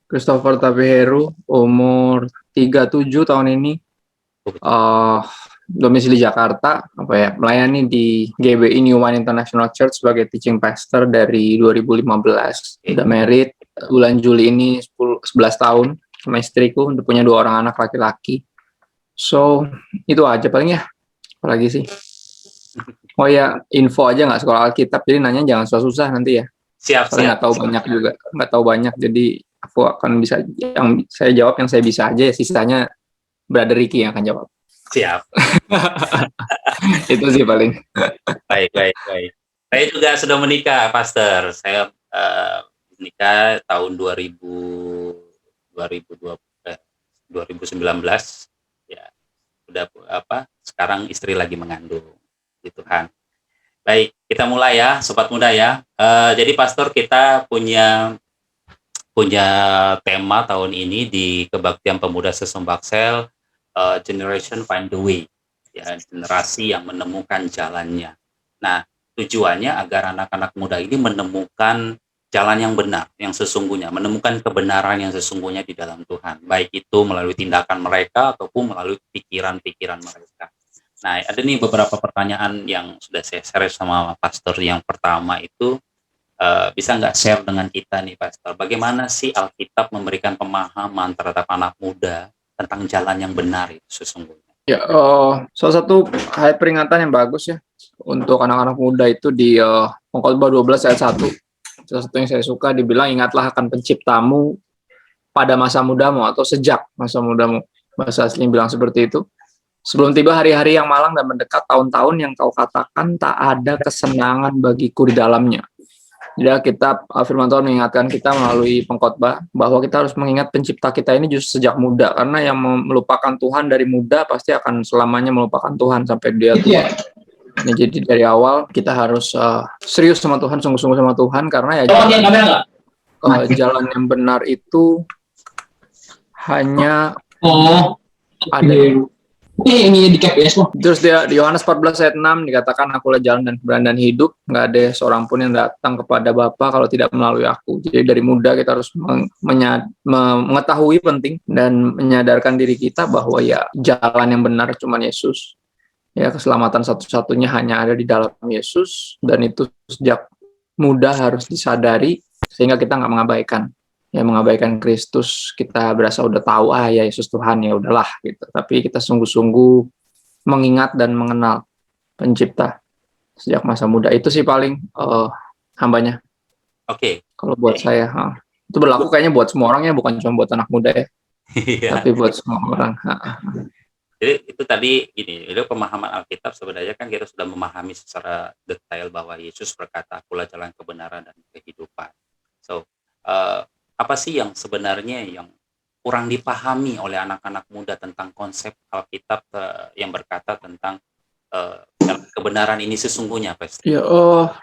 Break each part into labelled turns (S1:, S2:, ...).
S1: Christopher Tapiheru, umur 37 tahun ini, eh domisili Jakarta, melayani di GBI Newman International Church sebagai teaching pastor dari 2015. Udah married, bulan Juli ini 11 tahun sama istriku, udah punya 2 orang anak laki-laki. So, itu aja paling ya. Apalagi sih? Oh ya, info aja nggak sekolah Alkitab, jadi nanya jangan susah-susah nanti ya.
S2: Siap.
S1: Nggak tahu banyak juga, nggak tahu banyak, jadi aku akan bisa yang saya jawab yang saya bisa aja ya, sisanya Brother Ricky yang akan jawab.
S2: Siap.
S1: Itu sih paling.
S2: Baik. Saya juga sudah menikah, Pastor. Saya menikah tahun 2019 ya. Udah sekarang istri lagi mengandung di Tuhan. Baik, kita mulai ya, sobat muda ya. Jadi Pastor, kita punya tema tahun ini di Kebaktian Pemuda Sesumbaksel, Generation Find the Way, ya, generasi yang menemukan jalannya. Nah, tujuannya agar anak-anak muda ini menemukan jalan yang benar, yang sesungguhnya, menemukan kebenaran yang sesungguhnya di dalam Tuhan, baik itu melalui tindakan mereka ataupun melalui pikiran-pikiran mereka. Nah, ada nih beberapa pertanyaan yang sudah saya share sama Pastor. Yang pertama itu, bisa nggak share dengan kita nih, Pastor, bagaimana sih Alkitab memberikan pemahaman terhadap anak muda tentang jalan yang benar itu sesungguhnya?
S1: Ya, salah satu ayat peringatan yang bagus ya untuk anak-anak muda itu di Pengkhotbah 12 ayat 1. Salah satu yang saya suka, dibilang ingatlah akan penciptamu pada masa mudamu atau sejak masa mudamu. Bahasa asli bilang seperti itu. Sebelum tiba hari-hari yang malang dan mendekat, tahun-tahun yang kau katakan tak ada kesenangan bagiku di dalamnya. Jadi kitab firman Tuhan mengingatkan kita melalui pengkhotbah bahwa kita harus mengingat pencipta kita ini justru sejak muda, karena yang melupakan Tuhan dari muda pasti akan selamanya melupakan Tuhan sampai dia tua. Nah, jadi dari awal kita harus serius sama Tuhan, sungguh-sungguh sama Tuhan, karena ya jalan yang benar itu hanya ada
S3: ini di KPS loh.
S1: Terus dia di Yohanes 14 ayat 6 dikatakan, akulah jalan dan kebenaran dan hidup, nggak ada seorang pun yang datang kepada Bapa kalau tidak melalui aku. Jadi dari muda kita harus mengetahui penting dan menyadarkan diri kita bahwa ya jalan yang benar cuma Yesus. Ya, keselamatan satu-satunya hanya ada di dalam Yesus, dan itu sejak muda harus disadari sehingga kita nggak mengabaikan Kristus. Kita berasa udah tahu ya Yesus Tuhan, ya udahlah gitu. Tapi kita sungguh-sungguh mengingat dan mengenal pencipta sejak masa muda. Itu sih paling hambanya.
S2: Oke.
S1: Kalau buat saya itu berlaku kayaknya buat semua orang ya, bukan cuma buat anak muda ya. Tapi buat semua orang.
S2: Jadi itu tadi gini, itu pemahaman Alkitab sebenarnya kan kita sudah memahami secara detail bahwa Yesus berkata, akulah jalan kebenaran dan kehidupan. So, apa sih yang sebenarnya yang kurang dipahami oleh anak-anak muda tentang konsep Alkitab yang berkata tentang kebenaran ini sesungguhnya, Pastor?
S1: Ya,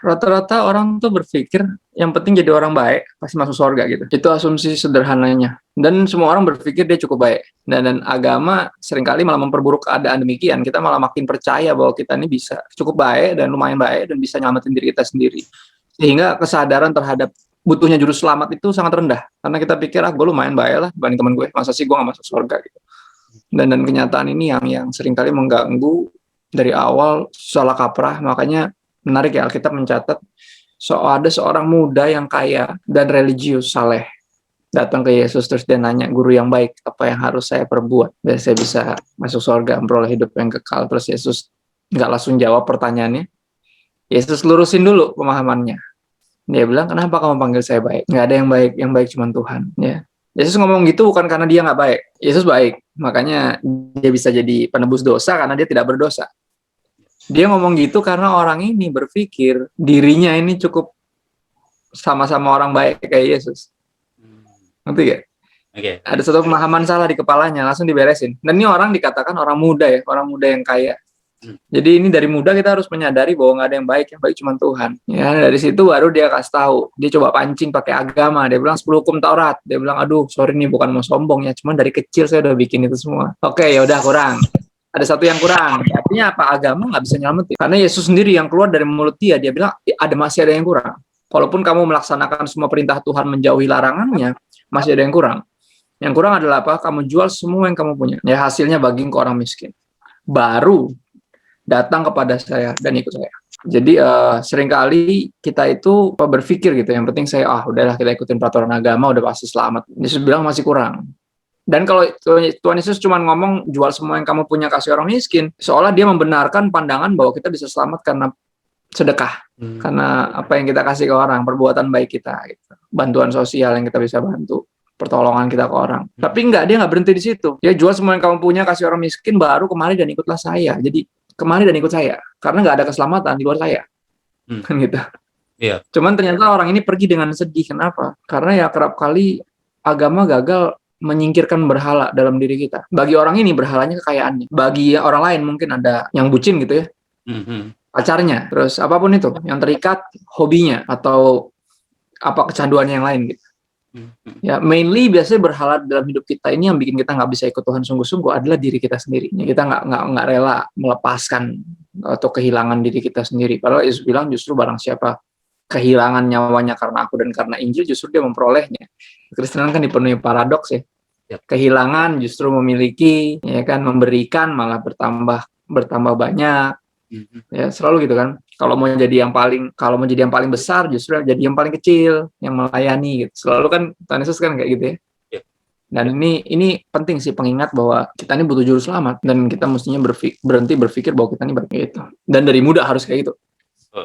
S1: rata-rata orang tuh berpikir yang penting jadi orang baik pasti masuk surga gitu. Itu asumsi sederhananya. Dan semua orang berpikir dia cukup baik. Dan agama seringkali malah memperburuk keadaan demikian. Kita malah makin percaya bahwa kita ini bisa cukup baik dan lumayan baik dan bisa nyelamatin diri kita sendiri. Sehingga kesadaran terhadap butuhnya juru selamat itu sangat rendah. Karena kita pikir, gue lumayan baik lah dibanding teman gue. Masa sih gue gak masuk surga gitu. Dan kenyataan ini yang seringkali mengganggu dari awal, salah kaprah. Makanya menarik ya, Alkitab mencatat ada seorang muda yang kaya dan religius saleh datang ke Yesus, terus dia nanya, guru yang baik, apa yang harus saya perbuat biar saya bisa masuk surga, memperoleh hidup yang kekal? Terus Yesus nggak langsung jawab pertanyaannya. Yesus lurusin dulu pemahamannya. Dia bilang, kenapa kamu panggil saya baik? Nggak ada yang baik cuma Tuhan. Ya. Yesus ngomong gitu bukan karena dia nggak baik. Yesus baik, makanya dia bisa jadi penebus dosa karena dia tidak berdosa. Dia ngomong gitu karena orang ini berpikir dirinya ini cukup sama-sama orang baik kayak Yesus. Ngerti gak?
S2: Okay.
S1: Ada satu pemahaman salah di kepalanya, langsung diberesin. Dan ini orang dikatakan orang muda ya, orang muda yang kaya. Jadi ini dari muda kita harus menyadari bahwa nggak ada yang baik cuma Tuhan. Ya, dari situ baru dia kasih tahu. Dia coba pancing pakai agama. Dia bilang 10 hukum Taurat. Dia bilang, aduh sorry nih bukan mau sombong ya, cuman dari kecil saya udah bikin itu semua. Oke, ya udah kurang. Ada satu yang kurang. Artinya apa? Agama nggak bisa nyelamatin. Karena Yesus sendiri yang keluar dari mulut dia bilang masih ada yang kurang. Walaupun kamu melaksanakan semua perintah Tuhan menjauhi larangannya, masih ada yang kurang. Yang kurang adalah apa? Kamu jual semua yang kamu punya. Ya hasilnya bagi ke orang miskin. Baru datang kepada saya dan ikut saya. Jadi seringkali kita itu berpikir gitu, yang penting saya udahlah kita ikutin peraturan agama udah pasti selamat. Yesus bilang masih kurang. Dan kalau Tuhan Yesus cuma ngomong jual semua yang kamu punya kasih orang miskin, seolah dia membenarkan pandangan bahwa kita bisa selamat karena sedekah, karena apa yang kita kasih ke orang, perbuatan baik kita, gitu. Bantuan sosial yang kita bisa bantu, pertolongan kita ke orang. Tapi enggak, dia nggak berhenti di situ. Dia jual semua yang kamu punya kasih orang miskin, baru kemari dan ikutlah saya. Jadi kemari dan ikut saya, karena nggak ada keselamatan di luar saya, kan gitu.
S2: Iya.
S1: Cuman ternyata orang ini pergi dengan sedih. Kenapa? Karena ya kerap kali agama gagal menyingkirkan berhala dalam diri kita. Bagi orang ini berhalanya kekayaannya. Bagi orang lain mungkin ada yang bucin gitu ya, pacarnya, terus apapun itu yang terikat, hobinya atau apa kecanduannya yang lain gitu. Ya mainly biasanya berhala dalam hidup kita ini yang bikin kita nggak bisa ikut Tuhan sungguh-sungguh adalah diri kita sendiri. Kita nggak rela melepaskan atau kehilangan diri kita sendiri. Padahal Yesus bilang justru barang siapa kehilangan nyawanya karena aku dan karena Injil, justru dia memperolehnya. Kristenan kan dipenuhi paradoks ya. Kehilangan justru memiliki, ya kan, memberikan malah bertambah banyak. Ya selalu gitu kan. Kalau mau jadi yang paling besar justru jadi yang paling kecil, yang melayani gitu. Selalu kan Tuhan Yesus kan kayak gitu ya. Dan ini penting sih pengingat bahwa kita ini butuh juru selamat dan kita mestinya berhenti berpikir bahwa kita ini begitu. Dan dari muda harus kayak gitu.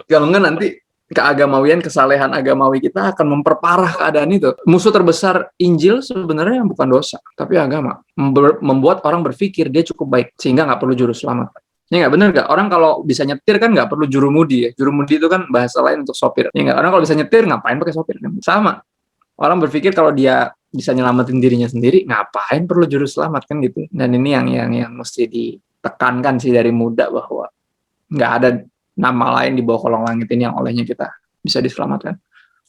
S1: Kalau enggak nanti keagamawian, kesalehan agamawi kita akan memperparah keadaan itu. Musuh terbesar Injil sebenarnya bukan dosa, tapi agama. Membuat orang berpikir dia cukup baik, sehingga nggak perlu juru selamat. Ya nggak, bener nggak? Orang kalau bisa nyetir kan nggak perlu jurumudi ya. Jurumudi itu kan bahasa lain untuk sopir. Ya nggak? Orang kalau bisa nyetir ngapain pakai sopir? Sama. Orang berpikir kalau dia bisa nyelamatin dirinya sendiri, ngapain perlu juru selamat kan gitu. Dan ini yang mesti ditekankan sih dari muda bahwa nggak ada nama lain di bawah kolong langit ini yang olehnya kita bisa diselamatkan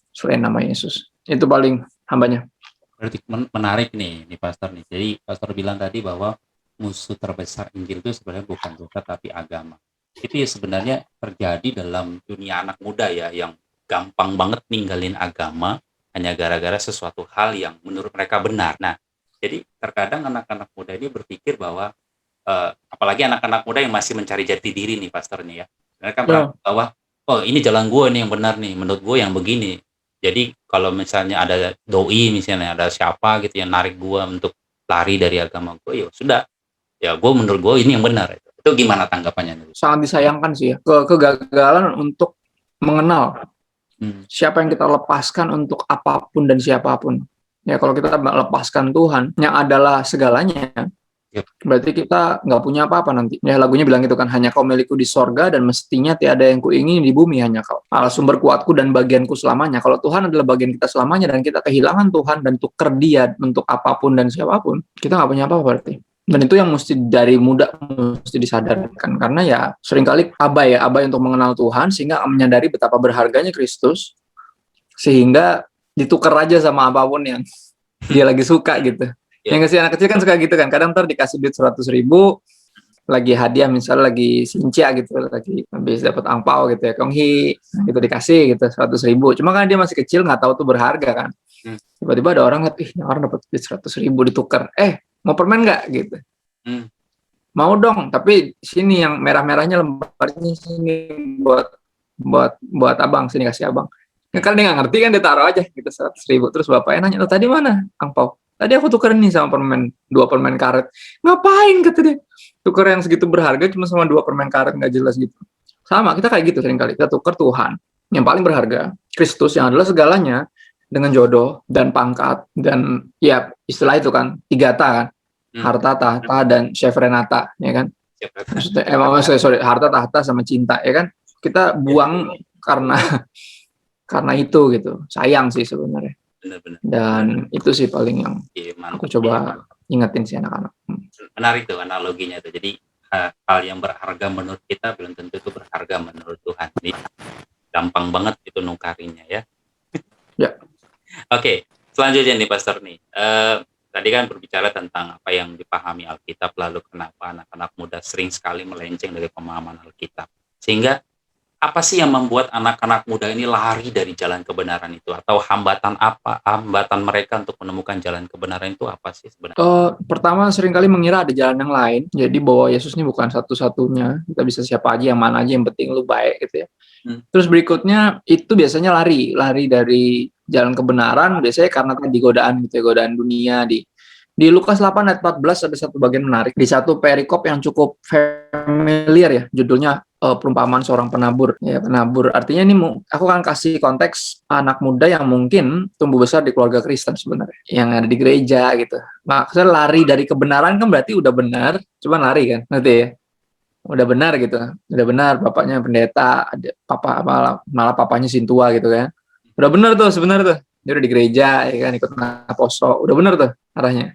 S1: selain nama Yesus. Itu paling hambanya.
S2: Berarti menarik nih Pastor nih. Jadi Pastor bilang tadi bahwa musuh terbesar Injil itu sebenarnya bukan dosa tapi agama. Itu ya sebenarnya terjadi dalam dunia anak muda ya, yang gampang banget ninggalin agama hanya gara-gara sesuatu hal yang menurut mereka benar. Nah, jadi terkadang anak-anak muda ini berpikir bahwa apalagi anak-anak muda yang masih mencari jati diri nih Pastor nih ya. Mereka merasa bahwa ini jalan gue nih yang benar nih, menurut gue yang begini. Jadi kalau misalnya ada doi, misalnya ada siapa gitu yang narik gue untuk lari dari agama gue, ya sudah, ya gue menurut gue ini yang benar. Itu gimana tanggapannya?
S1: Sangat disayangkan sih ya, kegagalan untuk mengenal siapa yang kita lepaskan untuk apapun dan siapapun. Ya kalau kita lepaskan Tuhan yang adalah segalanya, berarti kita nggak punya apa-apa nanti. Ya lagunya bilang gitu kan, hanya kau milikku di sorga dan mestinya tiada yang kuingini di bumi, hanya kau. Sumber kuatku dan bagianku selamanya. Kalau Tuhan adalah bagian kita selamanya dan kita kehilangan Tuhan dan tuker dia untuk apapun dan siapapun, kita nggak punya apa-apa berarti. Dan itu yang mesti dari muda mesti disadarkan, karena ya seringkali abai untuk mengenal Tuhan sehingga menyadari betapa berharganya Kristus sehingga ditukar aja sama apapun yang dia lagi suka gitu. Yang ngasih anak kecil kan suka gitu kan, kadang ntar dikasih duit 100.000 lagi hadiah, misalnya lagi sincia gitu, lagi habis dapat angpau gitu ya, konghi gitu dikasih gitu 100.000. Cuma kan dia masih kecil nggak tahu tuh berharga kan. Tiba-tiba ada orang lihat, orang dapat duit 100.000 ditukar, mau permen nggak gitu. Mau dong, tapi sini yang merah-merahnya lembarnya sini buat abang, sini kasih abang. Kan dia nggak ngerti kan, dia taruh aja gitu 100.000. Terus bapaknya nanya, tadi mana angpau? Tadi aku tuker nih sama permen, 2 permen karet. Ngapain kata dia? Tuker yang segitu berharga cuma sama 2 permen karet nggak jelas gitu. Sama, kita kayak gitu seringkali. Kita tuker Tuhan yang paling berharga, Kristus yang adalah segalanya, dengan jodoh dan pangkat dan ya istilah itu kan 3 kan, harta, tahta, dan Chevrenata, ya kan? Harta, tahta, sama cinta, ya kan? Kita buang karena itu gitu. Sayang sih sebenarnya.
S2: Benar-benar.
S1: Dan itu sih paling yang aku coba ingetin sih anak-anak.
S2: Menarik tuh analoginya tuh. Jadi hal yang berharga menurut kita belum tentu itu berharga menurut Tuhan. Jadi gampang banget itu nukarinnya ya.
S1: Ya.
S2: Oke, selanjutnya nih Pastor nih. Tadi kan berbicara tentang apa yang dipahami Alkitab, lalu kenapa anak-anak muda sering sekali melenceng dari pemahaman Alkitab. Sehingga apa sih yang membuat anak-anak muda ini lari dari jalan kebenaran itu? Atau hambatan mereka untuk menemukan jalan kebenaran itu apa sih sebenarnya?
S1: Pertama seringkali mengira ada jalan yang lain. Jadi bahwa Yesus ini bukan satu-satunya. Kita bisa siapa aja, yang mana aja, yang penting lu baik gitu ya. Terus berikutnya itu biasanya lari dari jalan kebenaran biasanya karena tadi godaan gitu ya, godaan dunia. Di Lukas 8 ayat 14 ada satu bagian menarik. Di satu perikop yang cukup familiar ya, judulnya perumpamaan seorang penabur. Ya, penabur. Artinya ini aku akan kasih konteks anak muda yang mungkin tumbuh besar di keluarga Kristen sebenarnya, yang ada di gereja gitu. Maksudnya lari dari kebenaran kan berarti udah benar, cuma lari kan, ngerti ya? Udah benar gitu, udah benar bapaknya pendeta, ada papa malah papanya sintua gitu kan. Udah benar tuh sebenarnya tuh. Dia udah di gereja ya kan, ikut aposto. Udah benar tuh arahnya.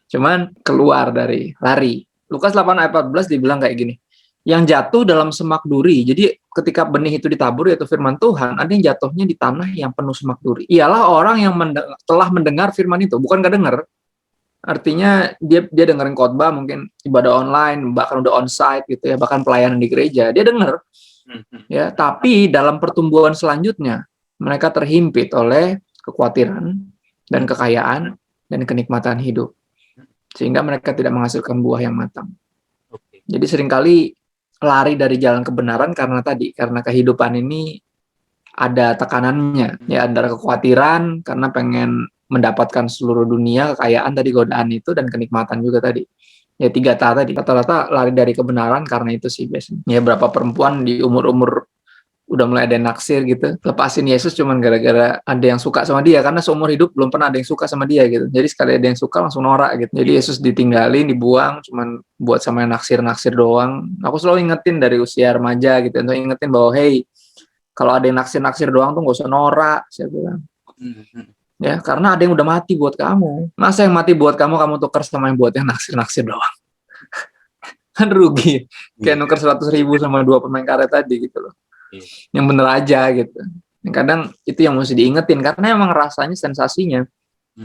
S1: Cuman keluar dari lari. Lukas 8 ayat 14 dibilang kayak gini. Yang jatuh dalam semak duri. Jadi ketika benih itu ditabur yaitu firman Tuhan, ada yang jatuhnya di tanah yang penuh semak duri. Ialah orang yang telah mendengar firman itu, bukan gak dengar. Artinya dia dengerin khotbah, mungkin ibadah online, bahkan udah onsite gitu ya, bahkan pelayanan di gereja, dia dengar. Ya, tapi dalam pertumbuhan selanjutnya mereka terhimpit oleh kekhawatiran dan kekayaan dan kenikmatan hidup. Sehingga mereka tidak menghasilkan buah yang matang. Jadi seringkali lari dari jalan kebenaran karena kehidupan ini ada tekanannya, ya antara kekhawatiran karena pengen mendapatkan seluruh dunia, kekayaan tadi, godaan itu, dan kenikmatan juga tadi. Ya 3 tadi, rata-rata lari dari kebenaran karena itu sih biasanya. Ya berapa perempuan di umur-umur udah mulai ada yang naksir gitu, lepasin Yesus cuman gara-gara ada yang suka sama dia, karena seumur hidup belum pernah ada yang suka sama dia gitu. Jadi sekali ada yang suka langsung norak gitu. Jadi Yesus ditinggalin, dibuang, cuman buat sama yang naksir-naksir doang. Aku selalu ingetin dari usia remaja gitu, untuk ingetin bahwa hey, kalau ada yang naksir-naksir doang tuh gak usah norak, saya bilang. Ya, karena ada yang udah mati buat kamu. Masa yang mati buat kamu tukar sama yang buat yang naksir-naksir doang? Kan rugi. Kayak nuker 100.000 sama 2 pemain karet tadi gitu loh. Yang bener aja gitu. Kadang itu yang mesti diingetin, karena emang rasanya, sensasinya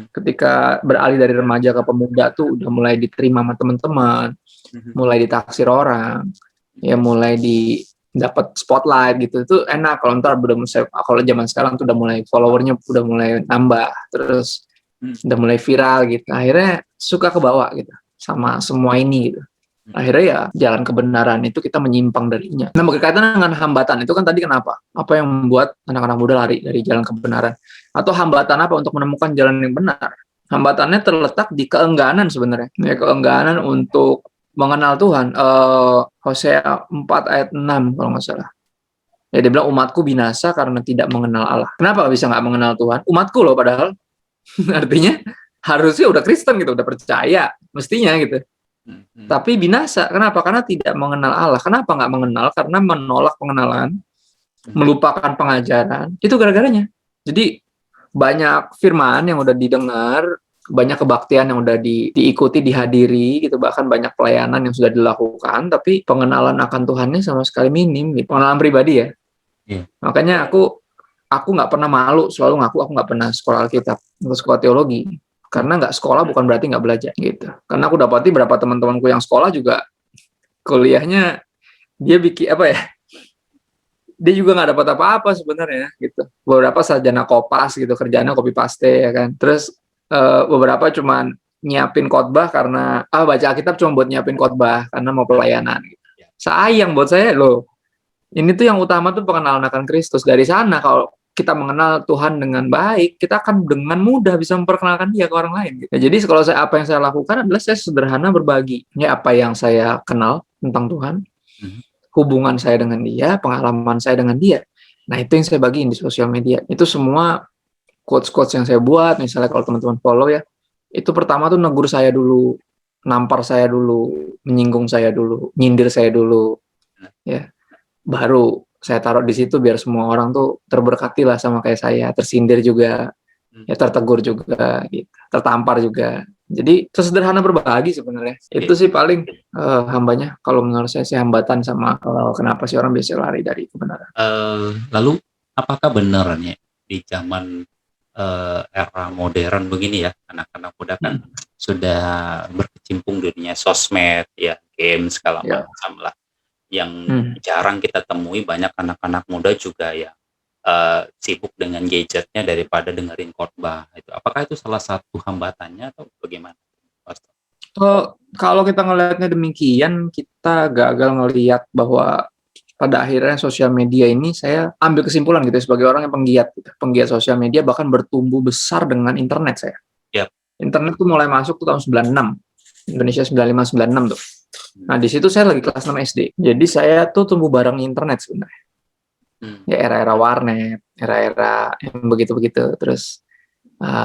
S1: ketika beralih dari remaja ke pemuda tuh udah mulai diterima sama teman-teman, mulai ditaksir orang, ya mulai dapat spotlight gitu. Itu enak. Kalau ntar kalau zaman sekarang tuh udah mulai followernya udah mulai nambah, terus udah mulai viral gitu. Akhirnya suka kebawa gitu sama semua ini gitu. Akhirnya ya jalan kebenaran itu kita menyimpang darinya. Nah, berkaitan dengan hambatan itu kan tadi kenapa? Apa yang membuat anak-anak muda lari dari jalan kebenaran? Atau hambatan apa untuk menemukan jalan yang benar? Hambatannya terletak di keengganan sebenarnya. Ya, keengganan untuk mengenal Tuhan. Hosea 4 ayat 6 kalau nggak salah. Ya, dia bilang umatku binasa karena tidak mengenal Allah. Kenapa bisa nggak mengenal Tuhan? Umatku loh padahal. Artinya harusnya udah Kristen gitu, udah percaya. Mestinya gitu. Tapi binasa. Kenapa? Karena tidak mengenal Allah. Kenapa nggak mengenal? Karena menolak pengenalan, melupakan pengajaran. Itu gara-garanya. Jadi banyak firman yang udah didengar, banyak kebaktian yang udah diikuti, dihadiri, gitu. Bahkan banyak pelayanan yang sudah dilakukan, tapi pengenalan akan Tuhannya sama sekali minim. Gitu. Pengenalan pribadi ya. Makanya aku nggak pernah malu, selalu ngaku aku nggak pernah sekolah Alkitab, atau sekolah teologi. Karena nggak sekolah bukan berarti nggak belajar gitu. Karena aku dapati beberapa teman-temanku yang sekolah juga kuliahnya dia bikin apa ya? Dia juga nggak dapat apa-apa sebenarnya gitu. Beberapa sarjana kopas gitu, kerjanya copy paste ya kan. Terus beberapa cuman nyiapin khotbah karena baca Alkitab cuma buat nyiapin khotbah karena mau pelayanan. Gitu. Sayang buat saya loh. Ini tuh yang utama tuh pengenalan akan Kristus. Dari sana kalau kita mengenal Tuhan dengan baik, kita akan dengan mudah bisa memperkenalkan dia ke orang lain. Gitu. Ya, jadi kalau apa yang saya lakukan adalah saya sederhana berbagi. Ya, apa yang saya kenal tentang Tuhan, hubungan saya dengan dia, pengalaman saya dengan dia. Nah, itu yang saya bagiin di sosial media. Itu semua quotes-quotes yang saya buat, misalnya kalau teman-teman follow ya, itu pertama tuh negur saya dulu, nampar saya dulu, menyinggung saya dulu, nyindir saya dulu. Ya, baru saya taruh di situ biar semua orang tuh terberkati lah sama kayak saya, tersindir juga, ya tertegur juga, gitu, tertampar juga. Jadi sesederhana berbagi sebenarnya. Itu sih paling hambanya. Kalau menurut saya sih hambatan sama kenapa sih orang biasa lari dari kebenaran.
S2: Lalu apakah benar nih di zaman era modern begini ya, anak-anak muda kan sudah berkecimpung di dunia sosmed ya, game segala macam lah. yang
S1: Hmm.
S2: jarang kita temui. Banyak anak-anak muda juga ya sibuk dengan gadgetnya daripada dengerin khotbah. Itu apakah itu salah satu hambatannya atau bagaimana, Pastor?
S1: Kalau kita ngelihatnya demikian, kita gagal ngelihat bahwa pada akhirnya sosial media ini, saya ambil kesimpulan gitu ya, sebagai orang yang penggiat gitu. Penggiat sosial media, bahkan bertumbuh besar dengan internet saya.
S2: Yap.
S1: Internet tuh mulai masuk tuh tahun 96. Indonesia 95-96 tuh. Nah, di situ saya lagi kelas 6 SD. Jadi saya tuh tumbuh bareng internet sebenarnya. Ya era-era warnet, era-era yang begitu-begitu. Terus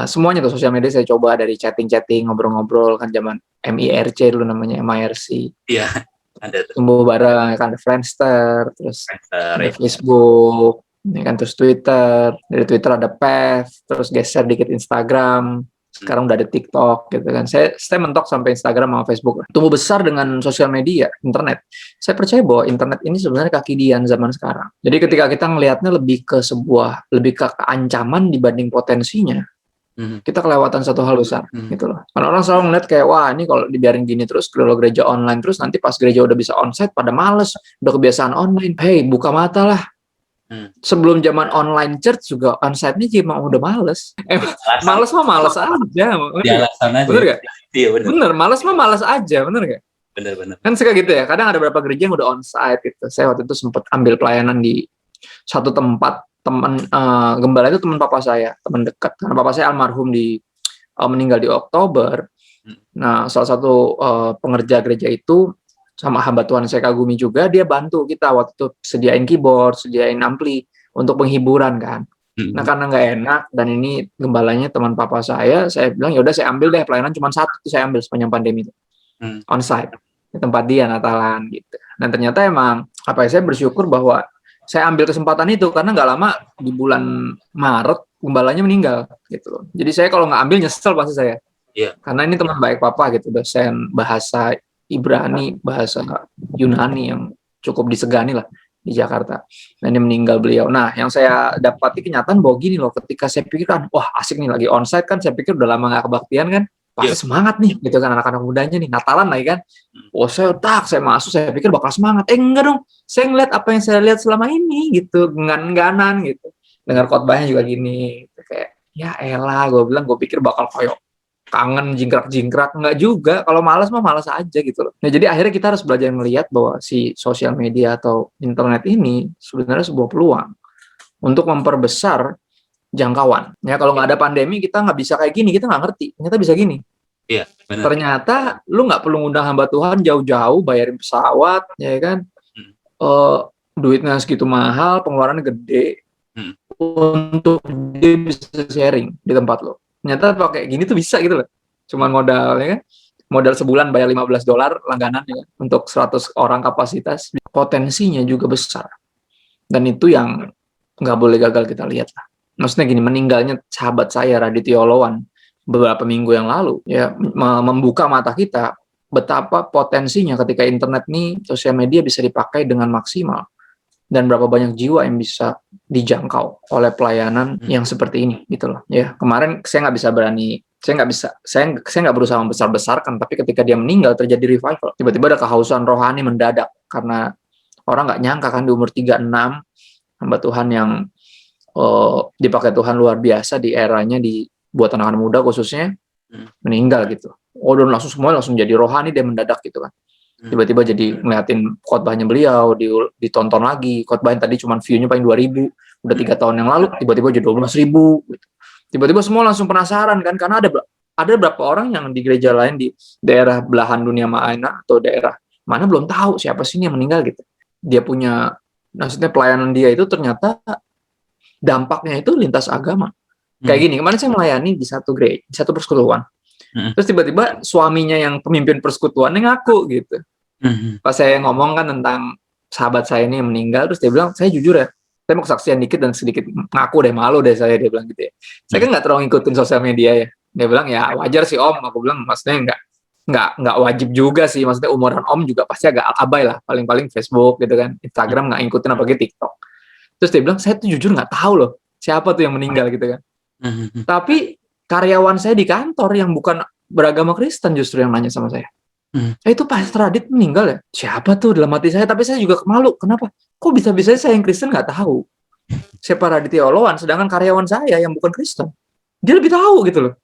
S1: semuanya tuh sosial media saya coba, dari chatting-chatting, ngobrol-ngobrol, kan zaman MIRC dulu namanya, MIRC.
S2: Iya, ada tuh.
S1: Tumbuh bareng, kan ada Friendster, terus
S2: Friendster,
S1: ada
S2: ya.
S1: Facebook, ini kan terus Twitter, dari Twitter ada Path, terus geser dikit Instagram, sekarang udah ada TikTok gitu kan. Saya mentok sampai Instagram sama Facebook. Tumbuh besar dengan sosial media, internet. Saya percaya bahwa internet ini sebenarnya kaki dian zaman sekarang. Jadi ketika kita ngelihatnya lebih ke keancaman dibanding potensinya, kita kelewatan satu hal besar gitu loh. Karena orang selalu ngeliat kayak, wah ini kalau dibiarin gini terus, kalau gereja online terus, nanti pas gereja udah bisa onsite pada males, udah kebiasaan online. Hey, buka mata lah. Sebelum zaman online church juga onsite-nya cuma udah males. Males mah males aja.
S2: Di alasan aja.
S1: Bener gak?
S2: Iya, bener.
S1: Bener, males mah males aja, bener gak?
S2: Bener.
S1: Kan suka gitu ya, kadang ada beberapa gereja yang udah onsite gitu. Saya waktu itu sempat ambil pelayanan di satu tempat, teman gembala itu teman papa saya, teman dekat. Karena papa saya almarhum meninggal di Oktober. Nah, salah satu pengerja gereja itu sama hamba Tuhan saya kagumi juga, dia bantu kita waktu itu sediain keyboard, sediain ampli untuk penghiburan kan. Nah, karena nggak enak dan ini gembalanya teman papa saya bilang ya udah saya ambil deh pelayanan cuma satu tuh saya ambil sepanjang pandemi itu. Onsite di tempat dia Natalan gitu. Dan ternyata emang saya bersyukur bahwa saya ambil kesempatan itu karena nggak lama di bulan Maret gembalanya meninggal gitu loh. Jadi saya kalau nggak ambil nyesel pasti saya.
S2: Iya.
S1: Karena ini teman baik papa gitu, dosen bahasa Ibrani, bahasa Yunani yang cukup disegani lah di Jakarta. Dan dia meninggal beliau. Nah, yang saya dapati kenyataan bahwa gini loh, ketika saya pikirkan, wah asik nih lagi onsite kan, saya pikir udah lama nggak kebaktian kan, pasti semangat nih gitu kan anak-anak mudanya nih, Natalan lagi kan. Oh saya masuk, saya pikir bakal semangat. Enggak dong, saya ngeliat apa yang saya lihat selama ini gitu, enggan-engganan gitu. Dengar khotbahnya juga gini, gitu. Kayak ya elah, gue pikir bakal koyok kangen jingkrak-jingkrak, enggak juga. Kalau malas mah malas aja gitu loh. Nah, jadi akhirnya kita harus belajar melihat bahwa si sosial media atau internet ini sebenarnya sebuah peluang untuk memperbesar jangkauan. Ya, kalau nggak ada pandemi kita nggak bisa kayak gini, kita nggak ngerti. Ternyata bisa gini.
S2: Iya, benar.
S1: Ternyata lu nggak perlu ngundang hamba Tuhan jauh-jauh, bayarin pesawat, ya kan? Duitnya segitu mahal, pengeluarannya gede, untuk dia bisa sharing di tempat lo. Ternyata pakai gini tuh bisa gitu loh. Cuman modal ya kan. Modal sebulan bayar $15 langganan ya, untuk 100 orang kapasitas. Potensinya juga besar. Dan itu yang nggak boleh gagal kita lihat lah. Maksudnya gini, meninggalnya sahabat saya Raditya Olowan beberapa minggu yang lalu ya membuka mata kita betapa potensinya ketika internet nih, sosial media bisa dipakai dengan maksimal. Dan berapa banyak jiwa yang bisa dijangkau oleh pelayanan yang seperti ini gitu loh ya. Kemarin saya nggak berusaha membesar-besarkan, tapi ketika dia meninggal terjadi revival, tiba-tiba ada kehausan rohani mendadak karena orang nggak nyangka kan di umur 36 hamba Tuhan yang dipakai Tuhan luar biasa di eranya, buat anak-anak muda khususnya, meninggal gitu. Dan langsung jadi rohani, dia mendadak gitu kan. Tiba-tiba jadi ngeliatin khotbahnya beliau, ditonton lagi. Khotbah yang tadi cuma view-nya paling 2.000, udah 3 tahun yang lalu, tiba-tiba jadi 12.000. Gitu. Tiba-tiba semua langsung penasaran kan, karena ada berapa orang yang di gereja lain di daerah belahan dunia mana atau daerah mana belum tahu siapa sih yang meninggal gitu. Dia punya, maksudnya pelayanan dia itu ternyata dampaknya itu lintas agama. Kayak gini, kemarin saya melayani di satu gereja, di satu persekutuan. Terus tiba-tiba suaminya yang pemimpin persekutuannya ngaku gitu. Pas saya ngomong kan tentang sahabat saya ini yang meninggal, terus dia bilang, saya jujur ya, saya mau kesaksian dikit dan sedikit ngaku deh, malu deh saya, dia bilang gitu ya. Saya kan nggak terlalu ngikutin sosial media ya. Dia bilang ya wajar sih om, aku bilang maksudnya nggak wajib juga sih, maksudnya umuran om juga pasti agak abai lah, paling-paling Facebook gitu kan, Instagram nggak ngikutin apalagi TikTok. Terus dia bilang, saya tuh jujur nggak tahu loh siapa tuh yang meninggal gitu kan. Tapi karyawan saya di kantor yang bukan beragama Kristen justru yang nanya sama saya. Itu Pastor Adit meninggal ya? Siapa tuh dalam hati saya? Tapi saya juga malu. Kenapa? Kok bisa-bisanya saya yang Kristen nggak tahu? Siapa Raditya Oloan, sedangkan karyawan saya yang bukan Kristen, dia lebih tahu gitu loh.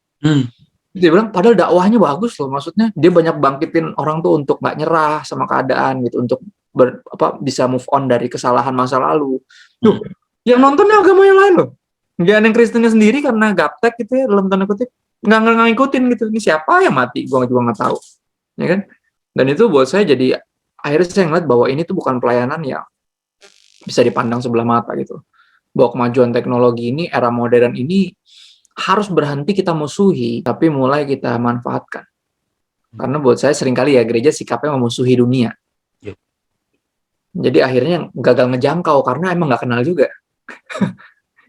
S1: Dia bilang, padahal dakwahnya bagus loh. Maksudnya dia banyak bangkitin orang tuh untuk nggak nyerah sama keadaan gitu, untuk bisa move on dari kesalahan masa lalu. Duh, yang nontonnya agama yang lain loh. Dia yang Kristennya sendiri karena gaptek gitu ya, dalam tanda kutip, nggak ngikutin gitu. Ini siapa yang mati? Gua juga nggak tahu. Ya kan? Dan itu buat saya jadi, akhirnya saya ngeliat bahwa ini tuh bukan pelayanan yang bisa dipandang sebelah mata gitu. Bahwa kemajuan teknologi ini, era modern ini harus berhenti kita musuhi, tapi mulai kita manfaatkan. Karena buat saya seringkali ya gereja sikapnya memusuhi dunia.
S2: Yep.
S1: Jadi akhirnya gagal ngejangkau karena emang nggak kenal juga.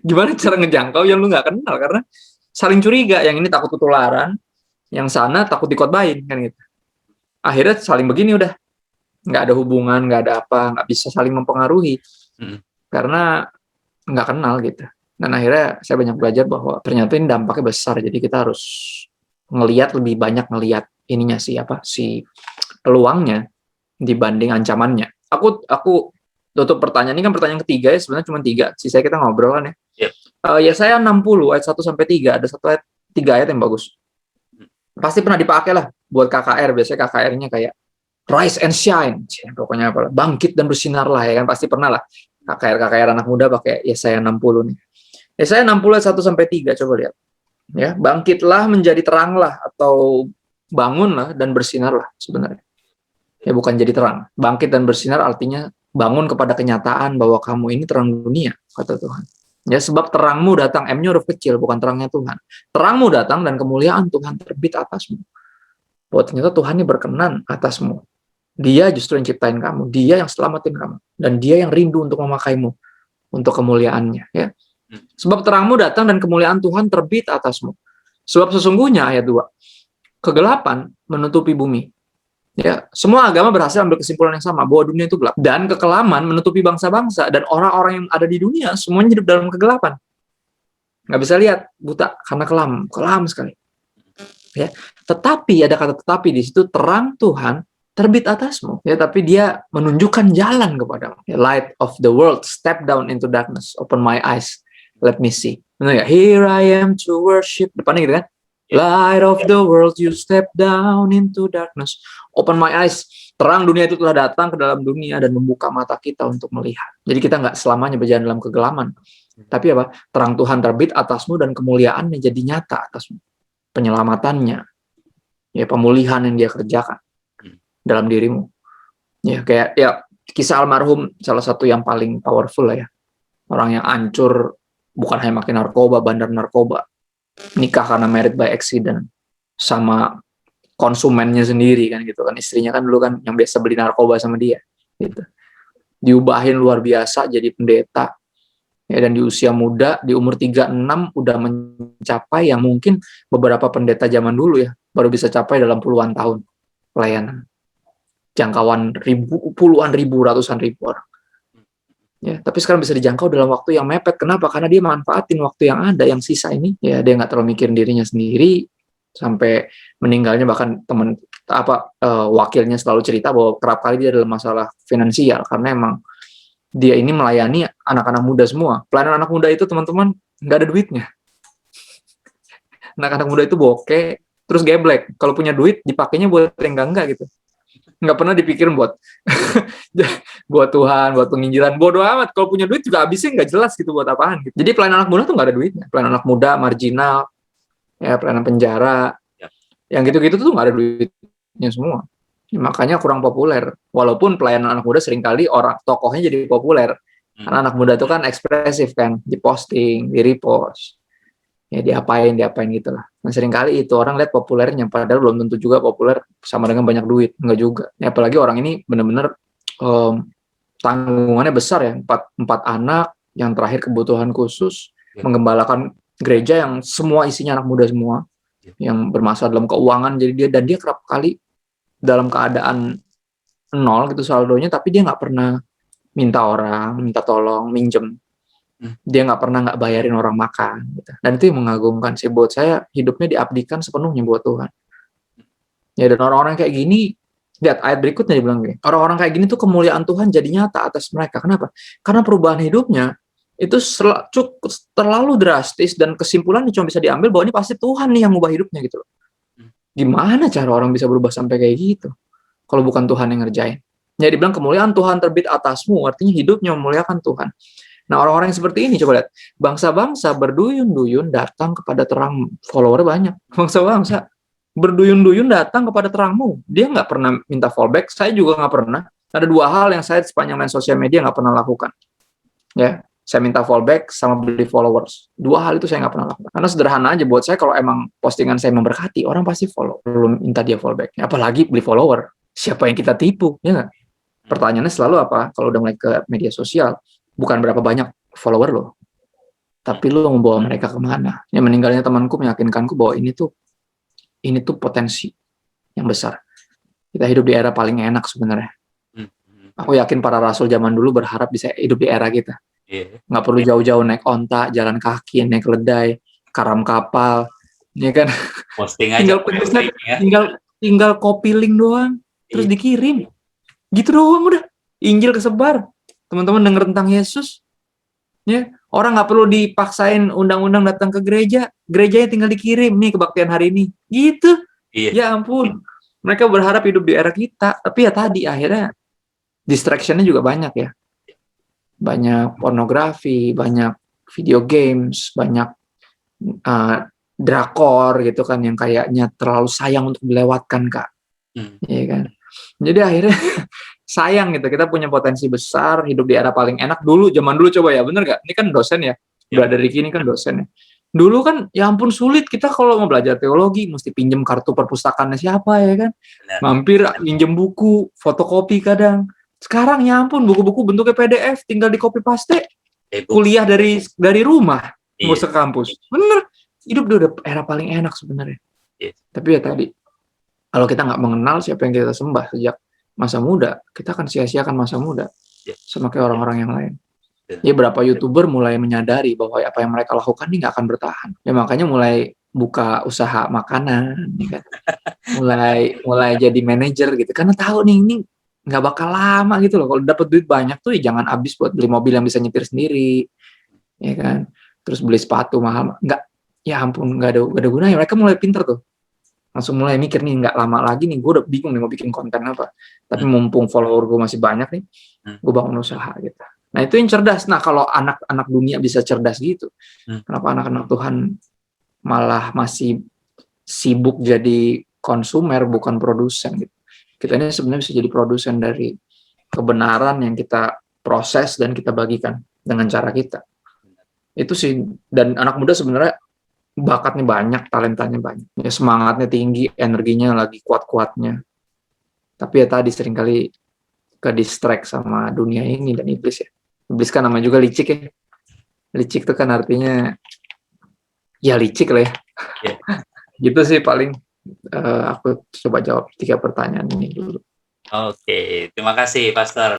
S1: Gimana cara ngejangkau yang lu nggak kenal? Karena saling curiga, yang ini takut ketularan, yang sana takut dikotbahin kan gitu. Akhirnya saling begini udah, nggak ada hubungan, nggak ada apa, nggak bisa saling mempengaruhi karena nggak kenal gitu. Dan akhirnya saya banyak belajar bahwa ternyata ini dampaknya besar. Jadi kita harus lebih banyak ngelihat ininya sih peluangnya dibanding ancamannya. Aku tutup pertanyaan ini, kan pertanyaan ketiga ya, sebenarnya cuma 3. Sisa kita ngobrol kan ya.
S2: Yep.
S1: Yesaya 60 ayat 1 sampai 3, ada 3 ayat yang bagus. Pasti pernah dipakai lah buat KKR. Biasanya KKR-nya kayak rise and shine, pokoknya apa, bangkit dan bersinarlah ya kan, pasti pernah lah KKR anak muda pakai Yesaya 60 nih. Yesaya 60 ayat 1 sampai 3, coba lihat. Ya, bangkitlah menjadi teranglah, atau bangunlah dan bersinarlah sebenarnya. Ya, bukan jadi terang. Bangkit dan bersinar artinya bangun kepada kenyataan bahwa kamu ini terang dunia, kata Tuhan. Ya, sebab terangmu datang, M-nya huruf kecil, bukan terangnya Tuhan. Terangmu datang dan kemuliaan Tuhan terbit atasmu. Bahwa ternyata Tuhan ini berkenan atasmu. Dia justru yang ciptain kamu, dia yang selamatin kamu, dan dia yang rindu untuk memakaimu untuk kemuliaannya. Ya. Sebab terangmu datang dan kemuliaan Tuhan terbit atasmu. Sebab sesungguhnya, ayat 2, kegelapan menutupi bumi. Ya, semua agama berhasil ambil kesimpulan yang sama, bahwa dunia itu gelap. Dan kekelaman menutupi bangsa-bangsa, dan orang-orang yang ada di dunia semuanya hidup dalam kegelapan. Nggak bisa lihat, buta, karena kelam sekali. Ya. Tetapi, ada kata tetapi di situ, terang Tuhan terbit atasmu. Ya, tapi dia menunjukkan jalan kepadamu. Ya, light of the world, step down into darkness, open my eyes, let me see. Benar nggak? Here I am to worship. Depannya gitu kan? Light of the world, you step down into darkness. Open my eyes. Terang dunia itu telah datang ke dalam dunia dan membuka mata kita untuk melihat. Jadi kita nggak selamanya berjalan dalam kegelaman. Tapi apa? Terang Tuhan terbit atasmu dan kemuliaannya jadi nyata atasmu. Penyelamatannya. Ya, pemulihan yang dia kerjakan dalam dirimu. Ya, kayak ya kisah almarhum, salah satu yang paling powerful lah ya. Orang yang hancur, bukan hanya makin narkoba, bandar narkoba. Nikah karena married by accident sama konsumennya sendiri kan gitu kan, istrinya kan dulu kan yang biasa beli narkoba sama dia gitu, diubahin luar biasa jadi pendeta ya, dan di usia muda di umur 36 udah mencapai yang mungkin beberapa pendeta zaman dulu ya baru bisa capai dalam puluhan tahun pelayanan, jangkauan puluhan ribu, ratusan ribu orang. Ya, tapi sekarang bisa dijangkau dalam waktu yang mepet. Kenapa? Karena dia manfaatin waktu yang ada, yang sisa ini. Ya, dia nggak terlalu mikirin dirinya sendiri sampai meninggalnya. Bahkan wakilnya selalu cerita bahwa kerap kali dia dalam masalah finansial karena emang dia ini melayani anak-anak muda semua. Pelayanan anak muda itu teman-teman nggak ada duitnya. Anak-anak muda itu bokeh, terus geblek. Kalau punya duit dipakainya buat yang enggak gitu. Nggak pernah dipikirin buat Tuhan, buat penginjilan. Bodoh amat, kalau punya duit juga habisnya nggak jelas gitu buat apaan gitu. Jadi pelayanan anak muda tuh nggak ada duitnya. Pelayanan anak muda marginal, ya pelayanan penjara, yang gitu-gitu tuh nggak ada duitnya semua. Ya, makanya kurang populer. Walaupun pelayanan anak muda seringkali orang tokohnya jadi populer. Karena anak muda itu kan ekspresif kan, diposting, di repost. Ya diapain gitu lah. Nah seringkali itu orang lihat populernya, padahal belum tentu juga populer sama dengan banyak duit, enggak juga. Ya, apalagi orang ini benar-benar tanggungannya besar ya, 4 anak, yang terakhir kebutuhan khusus, menggembalakan gereja yang semua isinya anak muda semua, yang bermasalah dalam keuangan, jadi dia kerap kali dalam keadaan nol gitu saldonya, tapi dia nggak pernah minta tolong, minjem. Dia nggak pernah nggak bayarin orang makan gitu. Dan itu yang mengagumkan sih buat saya, hidupnya diabdikan sepenuhnya buat Tuhan ya. Dan orang-orang kayak gini Lihat ayat berikutnya dibilang gini, orang-orang kayak gini tuh kemuliaan Tuhan jadi nyata atas mereka. Kenapa? Karena perubahan hidupnya itu terlalu drastis dan kesimpulannya cuma bisa diambil bahwa ini pasti Tuhan nih yang mengubah hidupnya gitu loh. Gimana cara orang bisa berubah sampai kayak gitu? Kalau bukan Tuhan yang ngerjain. Jadi dibilang kemuliaan Tuhan terbit atasmu, artinya hidupnya memuliakan Tuhan. Nah orang-orang yang seperti ini, coba lihat. Bangsa-bangsa berduyun-duyun datang kepada terang, follower banyak. Bangsa-bangsa berduyun-duyun datang kepada terangmu. Dia nggak pernah minta fallback, saya juga nggak pernah. Ada dua hal yang saya sepanjang main sosial media nggak pernah lakukan. Ya, saya minta fallback sama beli followers. Dua hal itu saya nggak pernah lakukan. Karena sederhana aja buat saya, kalau emang postingan saya memberkati, orang pasti follow. Belum minta dia fallback. Apalagi beli follower. Siapa yang kita tipu, ya nggak? Pertanyaannya selalu apa? Kalau udah mulai ke media sosial, bukan berapa banyak follower lo, tapi lo membawa mereka kemana. Yang meninggalnya temanku meyakinkanku bahwa ini tuh potensi yang besar. Kita hidup di era paling enak sebenarnya. Aku yakin para rasul zaman dulu berharap bisa hidup di era kita. Nggak perlu jauh-jauh naik onta, jalan kaki, naik keledai, karam kapal, ya kan?
S2: Posting aja.
S1: tinggal copy link doang, terus dikirim. Gitu doang udah. Injil kesebar. Teman-teman denger tentang Yesus. Ya, orang nggak perlu dipaksain undang-undang datang ke gereja. Gerejanya tinggal dikirim nih kebaktian hari ini. Gitu. Ya ampun. Mereka berharap hidup di era kita, tapi ya tadi akhirnya distraction-nya juga banyak ya. Banyak pornografi, banyak video games, banyak drakor gitu kan yang kayaknya terlalu sayang untuk dilewatkan, Kak. Iya kan? Jadi akhirnya sayang gitu, kita punya potensi besar hidup di era paling enak dulu, zaman dulu coba ya, bener gak? Ini kan dosen ya, Brother Ricky ini kan dosen ya. Dulu kan ya ampun sulit, kita kalau mau belajar teologi mesti pinjem kartu perpustakaannya siapa ya kan, mampir pinjem buku, fotokopi kadang. Sekarang ya ampun buku-buku bentuknya PDF, tinggal di copy paste, kuliah dari rumah, nggak usah ke kampus. Bener, hidup udah era paling enak sebenarnya. Tapi ya tadi, kalau kita nggak mengenal siapa yang kita sembah sejak masa muda, kita akan sia-siakan masa muda sama kayak orang-orang yang lain. Ya berapa YouTuber mulai menyadari bahwa apa yang mereka lakukan ini nggak akan bertahan. Ya makanya mulai buka usaha makanan, ya kan? mulai jadi manajer gitu. Karena tahu nih ini nggak bakal lama gitu loh. Kalau dapat duit banyak tuh ya jangan habis buat beli mobil yang bisa nyetir sendiri, ya kan? Terus beli sepatu mahal, nggak, ya ampun nggak ada gunanya. Mereka mulai pinter tuh. Langsung mulai mikir nih, nggak lama lagi nih, gue udah bingung nih mau bikin konten apa. Tapi mumpung follower gue masih banyak nih, gue bangun usaha gitu. Nah itu yang cerdas. Nah kalau anak-anak dunia bisa cerdas gitu, kenapa anak-anak Tuhan malah masih sibuk jadi konsumer bukan produsen gitu. Kita ini sebenarnya bisa jadi produsen dari kebenaran yang kita proses dan kita bagikan dengan cara kita. Itu sih, dan anak muda sebenarnya bakatnya banyak, talentanya banyak, ya semangatnya tinggi, energinya lagi kuat-kuatnya. Tapi ya tadi seringkali ke distract sama dunia ini dan iblis ya. Iblis kan namanya juga licik ya. Licik itu kan artinya ya licik lah ya. Gitu sih paling aku coba jawab 3 pertanyaan ini dulu.
S2: Oke, terima kasih Pastor.